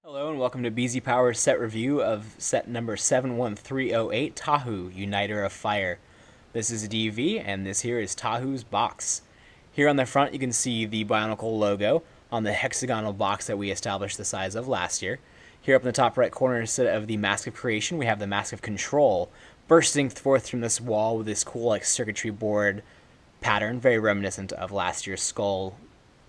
Hello and welcome to BZPower set review of set number 71308, Tahu, Uniter of Fire. This is DeeVee, and this here is Tahu's box. Here on the front you can see the Bionicle logo on the hexagonal box that we established the size of last year. Here up in the top right corner, instead of the Mask of Creation, we have the Mask of Control bursting forth from this wall with this cool circuitry board pattern, very reminiscent of last year's Skull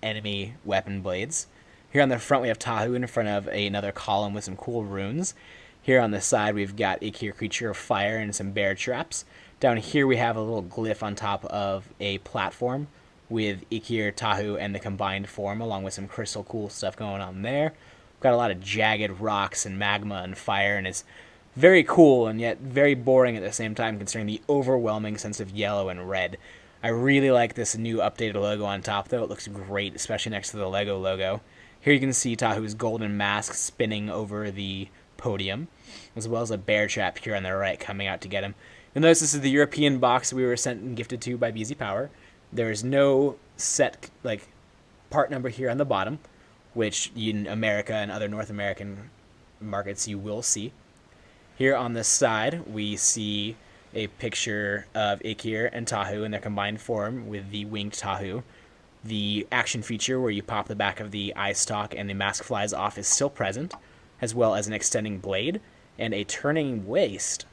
enemy weapon blades. Here on the front we have Tahu in front of another column with some cool runes. Here on the side we've got Ikir, Creature of Fire, and some bear traps. Down here we have a little glyph on top of a platform with Ikir, Tahu, and the combined form, along with some crystal cool stuff going on there. We've got a lot of jagged rocks and magma and fire, and it's very cool and yet very boring at the same time considering the overwhelming sense of yellow and red. I really like this new updated logo on top though. It looks great, especially next to the Lego logo. Here you can see Tahu's golden mask spinning over the podium, as well as a bear trap here on the right coming out to get him. You'll notice this is the European box we were sent and gifted to by BZPower. There is no set part number here on the bottom, which in America and other North American markets you will see. Here on this side we see a picture of Ikir and Tahu in their combined form with the winged Tahu. The action feature where you pop the back of the eye stalk and the mask flies off is still present, as well as an extending blade and a turning waist.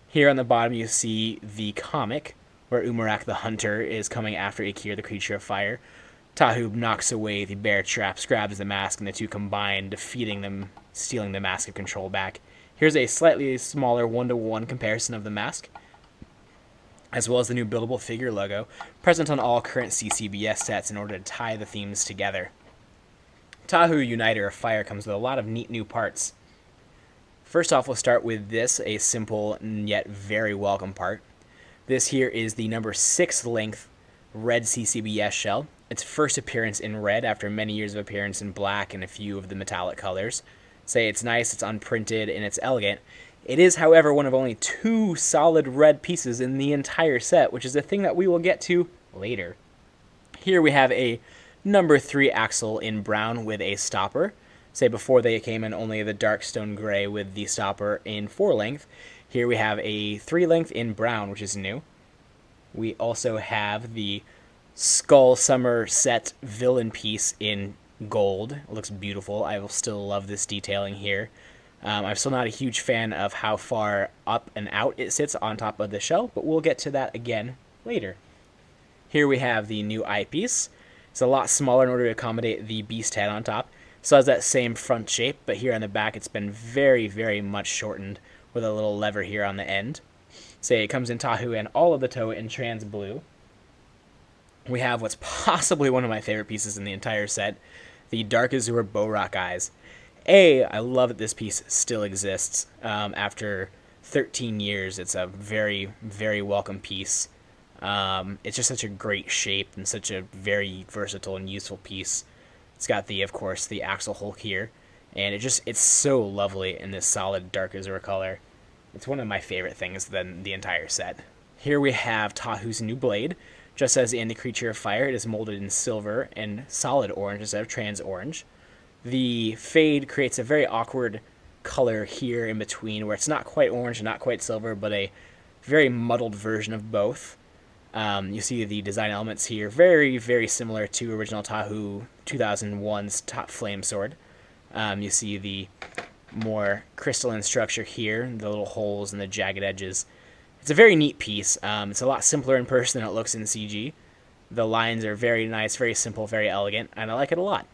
Here on the bottom you see the comic where Umarak the Hunter is coming after Ikir, the Creature of Fire. Tahu knocks away the bear traps, grabs the mask, and the two combine, defeating them, stealing the Mask of Control back. Here's a slightly smaller 1-to-1 comparison of the mask, as well as the new buildable figure logo, present on all current CCBS sets in order to tie the themes together. Tahu Uniter of Fire comes with a lot of neat new parts. First off, we'll start with this, a simple and yet very welcome part. This here is the number 6 length red CCBS shell. Its first appearance in red after many years of appearance in black and a few of the metallic colors. Say it's nice, it's unprinted, and it's elegant. It is, however, one of only 2 solid red pieces in the entire set, which is a thing that we will get to later. Here we have a number 3 axle in brown with a stopper. Say before they came in only the dark stone gray with the stopper in 4 length. Here we have a 3 length in brown, which is new. We also have the Skull Summer set villain piece in gold. It looks beautiful. I will still love this detailing here. I'm still not a huge fan of how far up and out it sits on top of the shell, but we'll get to that again later. Here we have the new eyepiece. It's a lot smaller in order to accommodate the beast head on top. Still has that same front shape, but here on the back it's been very, very much shortened with a little lever here on the end. Say it comes in Tahu and all of the toe in trans blue. We have what's possibly one of my favorite pieces in the entire set, the Dark Azure Bowrock eyes. I love that this piece still exists after 13 years. It's a very, very welcome piece. It's just such a great shape and such a very versatile and useful piece. It's got of course, the axle Hulk here, and it's so lovely in this solid dark azure color. It's one of my favorite things than the entire set. Here we have Tahu's new blade. Just as in the Creature of Fire, it is molded in silver and solid orange instead of trans orange. The fade creates a very awkward color here in between where it's not quite orange and not quite silver, but a very muddled version of both. You see the design elements here, very, very similar to original Tahu 2001's Top Flame Sword. You see the more crystalline structure here, the little holes and the jagged edges. It's a very neat piece. It's a lot simpler in person than it looks in CG. The lines are very nice, very simple, very elegant, and I like it a lot.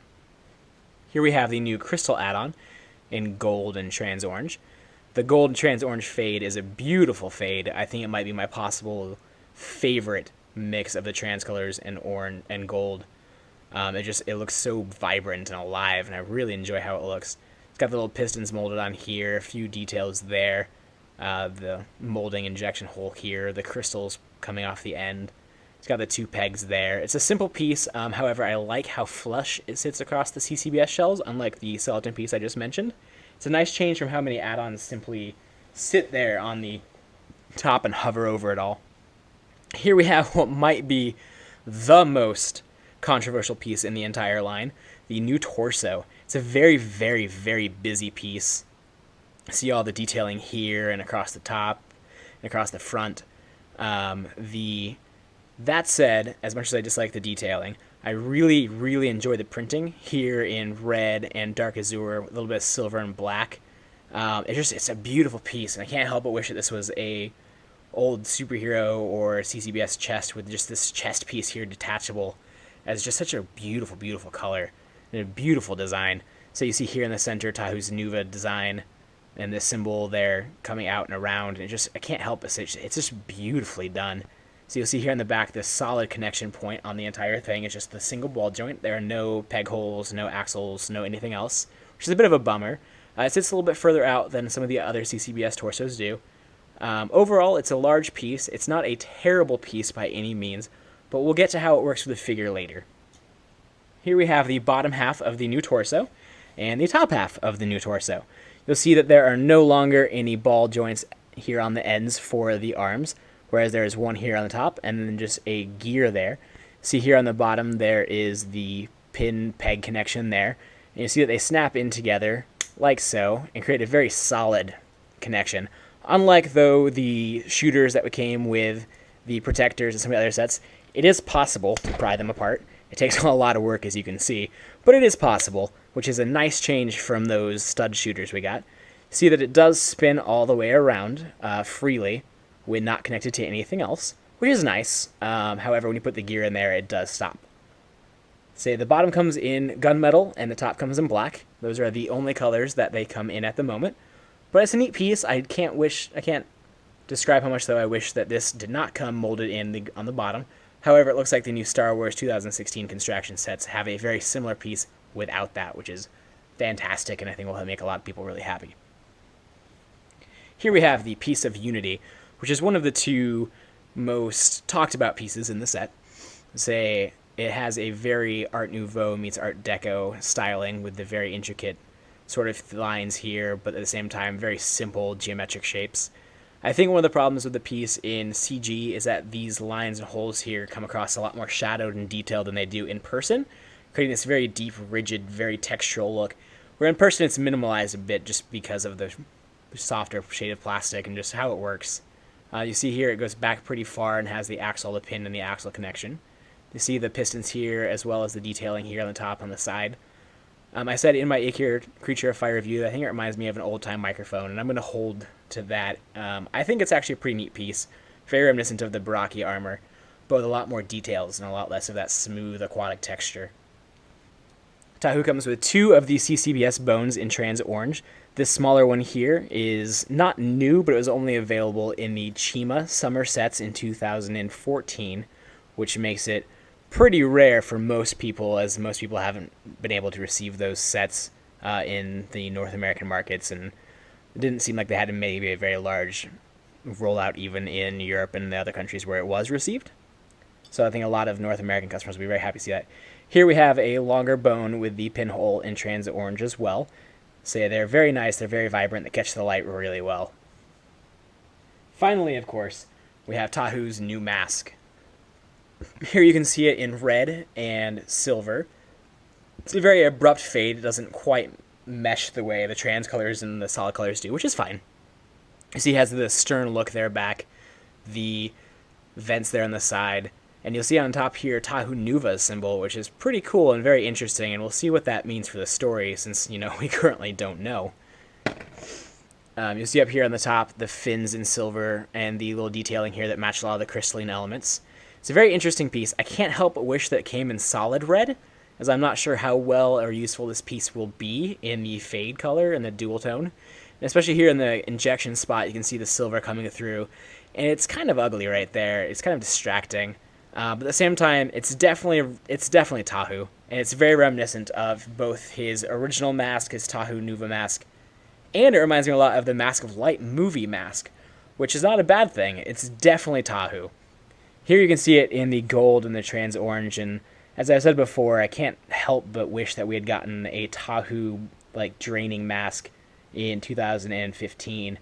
Here we have the new crystal add-on in gold and trans orange. The gold and trans orange fade is a beautiful fade. I think it might be my possible favorite mix of the trans colors and orange and gold. It looks so vibrant and alive, and I really enjoy how it looks. It's got the little pistons molded on here, a few details there, the molding injection hole here, the crystals coming off the end. It's got the 2 pegs there. It's a simple piece, however, I like how flush it sits across the CCBS shells, unlike the skeleton piece I just mentioned. It's a nice change from how many add-ons simply sit there on the top and hover over it all. Here we have what might be the most controversial piece in the entire line, the new torso. It's a very, very, very busy piece. See all the detailing here and across the top and across the front. That said, as much as I dislike the detailing, I really, really enjoy the printing here in red and dark azure, a little bit of silver and black. It's a beautiful piece, and I can't help but wish that this was a old superhero or CCBS chest with just this chest piece here detachable, as just such a beautiful, beautiful color and a beautiful design. So you see here in the center Tahu's Nuva design and this symbol there coming out and around, and I can't help but say it's just beautifully done. So you'll see here in the back this solid connection point on the entire thing. It's just the single ball joint. There are no peg holes, no axles, no anything else, which is a bit of a bummer. It sits a little bit further out than some of the other CCBS torsos do. Overall, it's a large piece. It's not a terrible piece by any means, but we'll get to how it works with the figure later. Here we have the bottom half of the new torso and the top half of the new torso. You'll see that there are no longer any ball joints here on the ends for the arms, whereas there is one here on the top and then just a gear there. See here on the bottom there is the pin peg connection there. And you see that they snap in together like so and create a very solid connection. Unlike, though, the shooters that came with the protectors and some of the other sets, it is possible to pry them apart. It takes a lot of work, as you can see, but it is possible, which is a nice change from those stud shooters we got. See that it does spin all the way around freely when not connected to anything else, which is nice. However, when you put the gear in there, it does stop. Say the bottom comes in gunmetal and the top comes in black. Those are the only colors that they come in at the moment. But it's a neat piece. I can't describe how much, though, I wish that this did not come molded in on the bottom. However, it looks like the new Star Wars 2016 construction sets have a very similar piece without that, which is fantastic, and I think will make a lot of people really happy. Here we have the piece of Unity, which is one of the two most talked about pieces in the set. Say it has a very Art Nouveau meets Art Deco styling with the very intricate sort of lines here, but at the same time very simple geometric shapes. I think one of the problems with the piece in CG is that these lines and holes here come across a lot more shadowed and detailed than they do in person, creating this very deep, rigid, very textural look, where in person it's minimalized a bit just because of the softer shaded plastic and just how it works. You see here it goes back pretty far and has the axle, the pin, and the axle connection. You see the pistons here as well as the detailing here on the top on the side. I said in my Ichir Creature of Fire review that I think it reminds me of an old-time microphone, and I'm going to hold to that. I think it's actually a pretty neat piece, very reminiscent of the Baraki armor, but with a lot more details and a lot less of that smooth aquatic texture. Tahu comes with two of the CCBS bones in trans orange. This smaller one here is not new, but it was only available in the Chima summer sets in 2014, which makes it pretty rare for most people, as most people haven't been able to receive those sets in the North American markets, and it didn't seem like they had maybe a very large rollout even in Europe and the other countries where it was received. So I think a lot of North American customers will be very happy to see that. Here we have a longer bone with the pinhole in trans orange as well. So they're very nice, they're very vibrant, they catch the light really well. Finally, of course, we have Tahu's new mask. Here you can see it in red and silver. It's a very abrupt fade. It doesn't quite mesh the way the trans colors and the solid colors do, which is fine. You see it has the stern look there back, the vents there on the side, and you'll see on top here Tahu Nuva's symbol, which is pretty cool and very interesting, and we'll see what that means for the story since, we currently don't know. You'll see up here on the top the fins in silver and the little detailing here that match a lot of the crystalline elements. It's a very interesting piece. I can't help but wish that it came in solid red, as I'm not sure how well or useful this piece will be in the fade color and the dual tone. And especially here in the injection spot, you can see the silver coming through, and it's kind of ugly right there. It's kind of distracting. But at the same time, it's definitely Tahu, and it's very reminiscent of both his original mask, his Tahu Nuva mask, and it reminds me a lot of the Mask of Light movie mask, which is not a bad thing. It's definitely Tahu. Here you can see it in the gold and the trans orange, and as I said before, I can't help but wish that we had gotten a Tahu draining mask in 2015,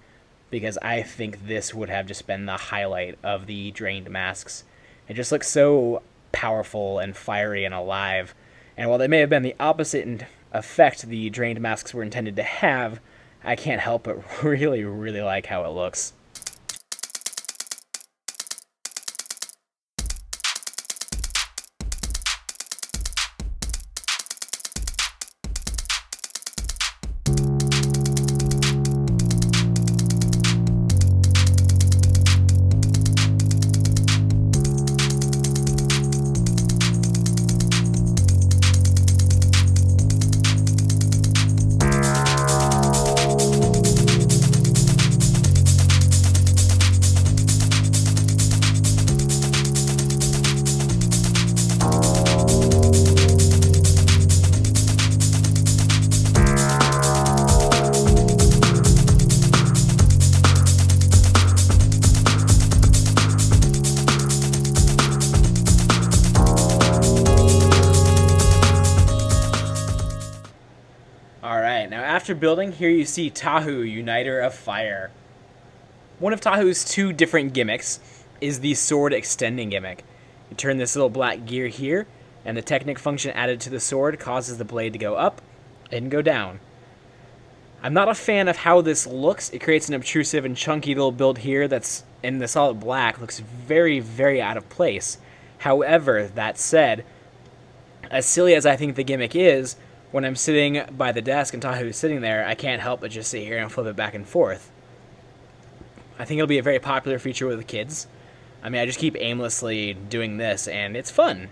because I think this would have just been the highlight of the drained masks. It just looks so powerful and fiery and alive. And while they may have been the opposite in effect the drained masks were intended to have, I can't help but really, really like how it looks. Alright, now after building, here you see Tahu, Uniter of Fire. One of Tahu's two different gimmicks is the sword extending gimmick. You turn this little black gear here, and the Technic function added to the sword causes the blade to go up and go down. I'm not a fan of how this looks. It creates an obtrusive and chunky little build here that's in the solid black. Looks very, very out of place. However, that said, as silly as I think the gimmick is, when I'm sitting by the desk and Tahu is sitting there, I can't help but just sit here and flip it back and forth. I think it'll be a very popular feature with the kids. I mean, I just keep aimlessly doing this, and it's fun.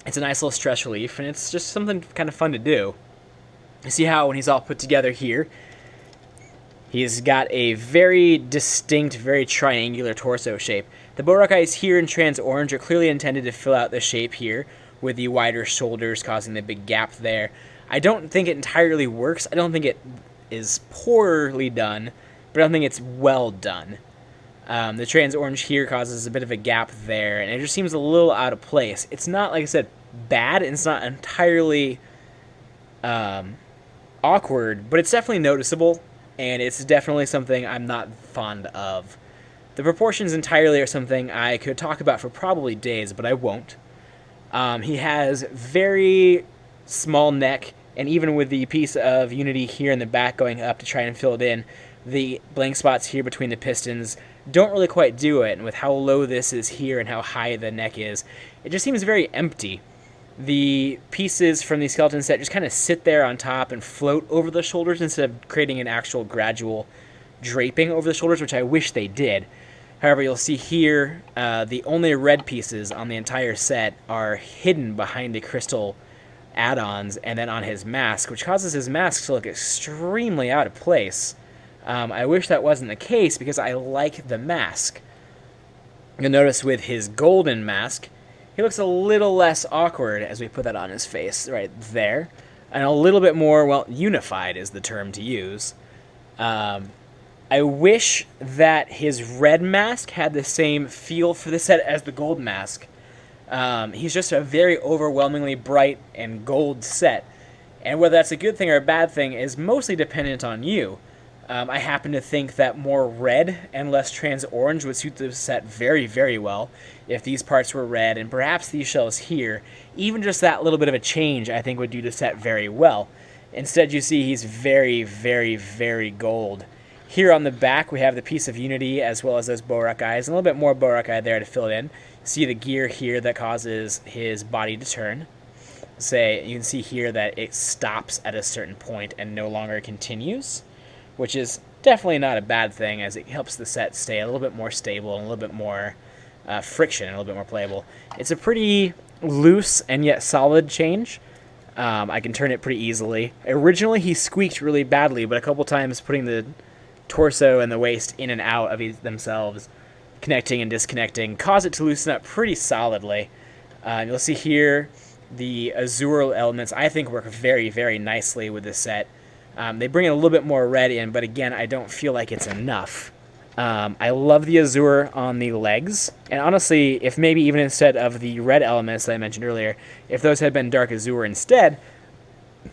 It's a nice little stress relief, and it's just something kind of fun to do. You see how when he's all put together here, he's got a very distinct, very triangular torso shape. The Borak eyes here in trans orange are clearly intended to fill out the shape here, with the wider shoulders causing the big gap there. I don't think it entirely works. I don't think it is poorly done, but I don't think it's well done. The trans orange here causes a bit of a gap there, and it just seems a little out of place. It's not, like I said, bad. It's not entirely awkward, but it's definitely noticeable, and it's definitely something I'm not fond of. The proportions entirely are something I could talk about for probably days, but I won't. He has very small neck, and even with the piece of Unity here in the back going up to try and fill it in, the blank spots here between the pistons don't really quite do it, and with how low this is here and how high the neck is, it just seems very empty. The pieces from the skeleton set just kind of sit there on top and float over the shoulders instead of creating an actual gradual draping over the shoulders, which I wish they did. However, you'll see here the only red pieces on the entire set are hidden behind the crystal add-ons and then on his mask, which causes his mask to look extremely out of place. I wish that wasn't the case because I like the mask. You'll notice with his golden mask, he looks a little less awkward as we put that on his face right there, and a little bit more, well, unified is the term to use. I wish that his red mask had the same feel for the set as the gold mask. He's just a very overwhelmingly bright and gold set, and whether that's a good thing or a bad thing is mostly dependent on you. I happen to think that more red and less trans orange would suit the set very, very well if these parts were red, and perhaps these shells here, even just that little bit of a change I think would do the set very well. Instead, you see he's very, very, very gold. Here on the back, we have the piece of Unity as well as those Borak eyes, and a little bit more Borak eye there to fill it in. See the gear here that causes his body to turn. You can see here that it stops at a certain point and no longer continues, which is definitely not a bad thing as it helps the set stay a little bit more stable and a little bit more friction and a little bit more playable. It's a pretty loose and yet solid change. I can turn it pretty easily. Originally, he squeaked really badly, but a couple times putting the torso and the waist in and out of themselves, connecting and disconnecting, cause it to loosen up pretty solidly. You'll see here the azure elements I think work very, very nicely with this set. They bring in a little bit more red in, but again, I don't feel like it's enough. I love the azure on the legs, and honestly, if maybe even instead of the red elements that I mentioned earlier, if those had been dark azure instead,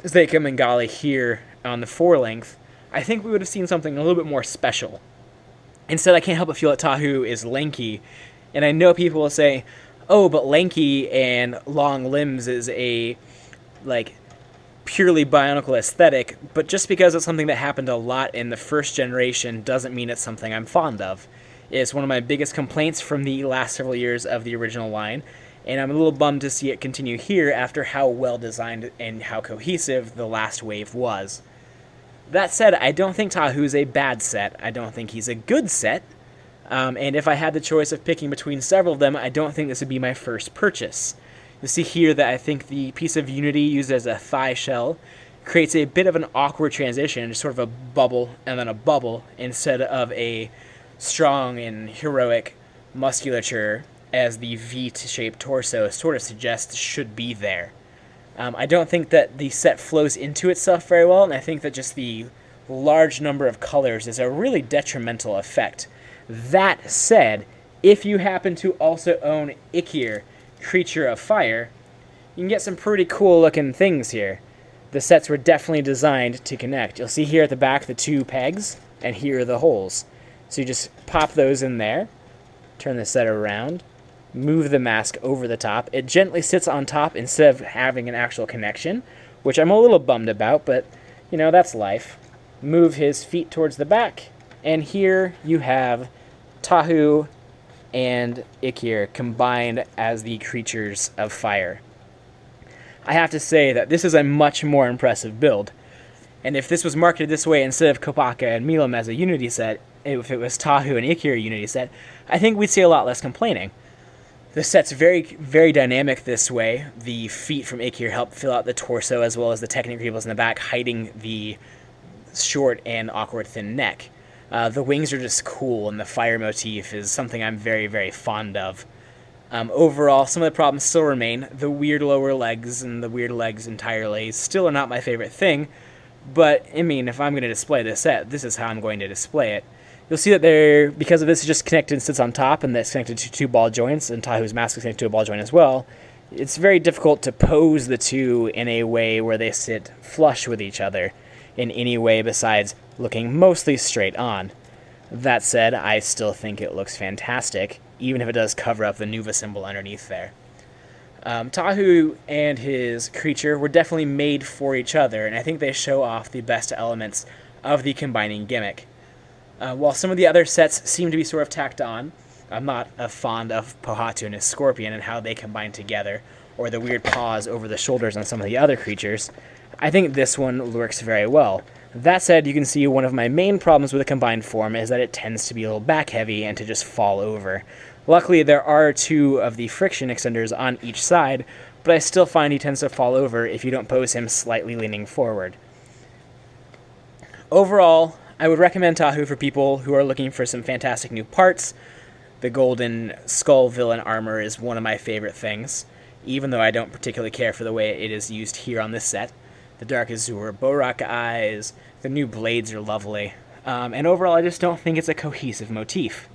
as they come in golly here on the forelength, I think we would have seen something a little bit more special. Instead, I can't help but feel that Tahu is lanky, and I know people will say, oh, but lanky and long limbs is a, like, purely Bionicle aesthetic, but just because it's something that happened a lot in the first generation doesn't mean it's something I'm fond of. It's one of my biggest complaints from the last several years of the original line, and I'm a little bummed to see it continue here after how well designed and how cohesive the last wave was. That said, I don't think Tahu's a bad set. I don't think he's a good set. And if I had the choice of picking between several of them, I don't think this would be my first purchase. You'll see here that I think the piece of Unity used as a thigh shell creates a bit of an awkward transition, sort of a bubble and then a bubble, instead of a strong and heroic musculature as the V-shaped torso sort of suggests should be there. I don't think that the set flows into itself very well, and I think that just the large number of colors is a really detrimental effect. That said, if you happen to also own Ikir, Creature of Fire, you can get some pretty cool looking things here. The sets were definitely designed to connect. You'll see here at the back the two pegs, and here are the holes. So you just pop those in there, turn the set around, move the mask over the top. It gently sits on top instead of having an actual connection, which I'm a little bummed about, but, you know, that's life. Move his feet towards the back, and here you have Tahu and Ikir combined as the creatures of fire. I have to say that this is a much more impressive build, and if this was marketed this way instead of Kopaka and Milam as a Unity set, if it was Tahu and Ikir Unity set, I think we'd see a lot less complaining. The set's very, very dynamic this way. The feet from Ikir help fill out the torso as well as the Technic Greebles in the back, hiding the short and awkward thin neck. The wings are just cool, and the fire motif is something I'm very, very fond of. Overall, some of the problems still remain. The weird lower legs and the weird legs entirely still are not my favorite thing, but, I mean, if I'm going to display this set, this is how I'm going to display it. You'll see that they're, because of this, it's just connected and sits on top, and that's connected to two ball joints, and Tahu's mask is connected to a ball joint as well. It's very difficult to pose the two in a way where they sit flush with each other in any way besides looking mostly straight on. That said, I still think it looks fantastic, even if it does cover up the Nuva symbol underneath there. Tahu and his creature were definitely made for each other, and I think they show off the best elements of the combining gimmick. While some of the other sets seem to be sort of tacked on, I'm not fond of Pohatu and his scorpion and how they combine together, or the weird paws over the shoulders on some of the other creatures. I think this one works very well. That said, you can see one of my main problems with a combined form is that it tends to be a little back-heavy and to just fall over. Luckily, there are two of the friction extenders on each side, but I still find he tends to fall over if you don't pose him slightly leaning forward. Overall, I would recommend Tahu for people who are looking for some fantastic new parts. The golden skull villain armor is one of my favorite things, even though I don't particularly care for the way it is used here on this set. The Dark Azure Borak eyes, the new blades are lovely, and overall I just don't think it's a cohesive motif.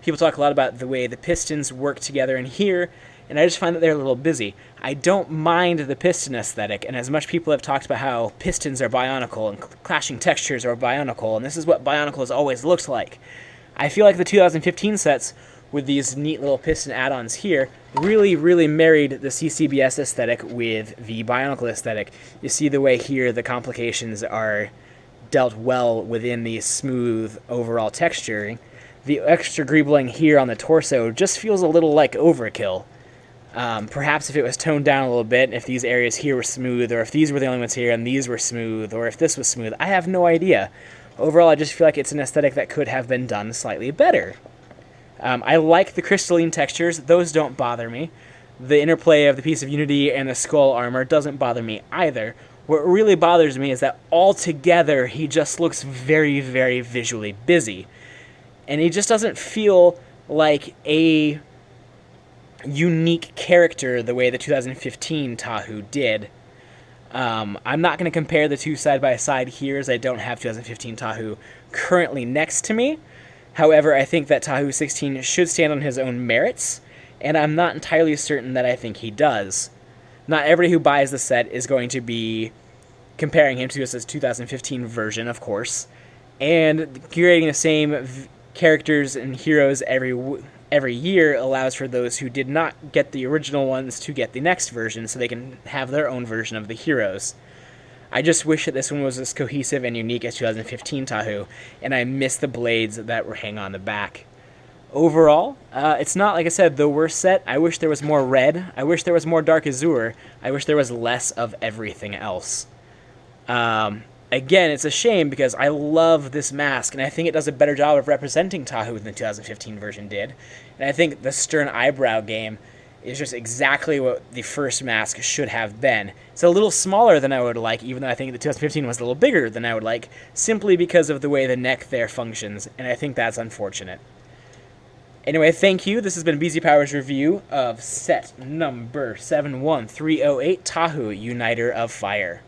People talk a lot about the way the pistons work together in here, and I just find that they're a little busy. I don't mind the piston aesthetic, and as much people have talked about how pistons are Bionicle and clashing textures are Bionicle, and this is what Bionicle has always looked like. I feel like the 2015 sets, with these neat little piston add-ons here, really, really married the CCBS aesthetic with the Bionicle aesthetic. You see the way here the complications are dealt well within the smooth overall texturing. The extra greebling here on the torso just feels a little like overkill. Perhaps if it was toned down a little bit, if these areas here were smooth, or if these were the only ones here and these were smooth, or if this was smooth, I have no idea. Overall, I just feel like it's an aesthetic that could have been done slightly better. I like the crystalline textures. Those don't bother me. The interplay of the piece of Unity and the skull armor doesn't bother me either. What really bothers me is that altogether he just looks very, very visually busy. And he just doesn't feel like a unique character the way the 2015 Tahu did. I'm not going to compare the two side by side here, as I don't have 2015 Tahu currently next to me. However, I think that Tahu 16 should stand on his own merits, and I'm not entirely certain that I think he does. Not everybody who buys the set is going to be comparing him to his 2015 version, of course, and curating the same characters and heroes every year allows for those who did not get the original ones to get the next version so they can have their own version of the heroes. I just wish that this one was as cohesive and unique as 2015 Tahu, and I miss the blades that were hang on the back. Overall, it's not, like I said, the worst set. I wish there was more red. I wish there was more dark azure. I wish there was less of everything else. Again, it's a shame because I love this mask, and I think it does a better job of representing Tahu than the 2015 version did. And I think the Stern Eyebrow game is just exactly what the first mask should have been. It's a little smaller than I would like, even though I think the 2015 was a little bigger than I would like, simply because of the way the neck there functions, and I think that's unfortunate. Anyway, thank you. This has been BZPower's review of set number 71308, Tahu, Uniter of Fire.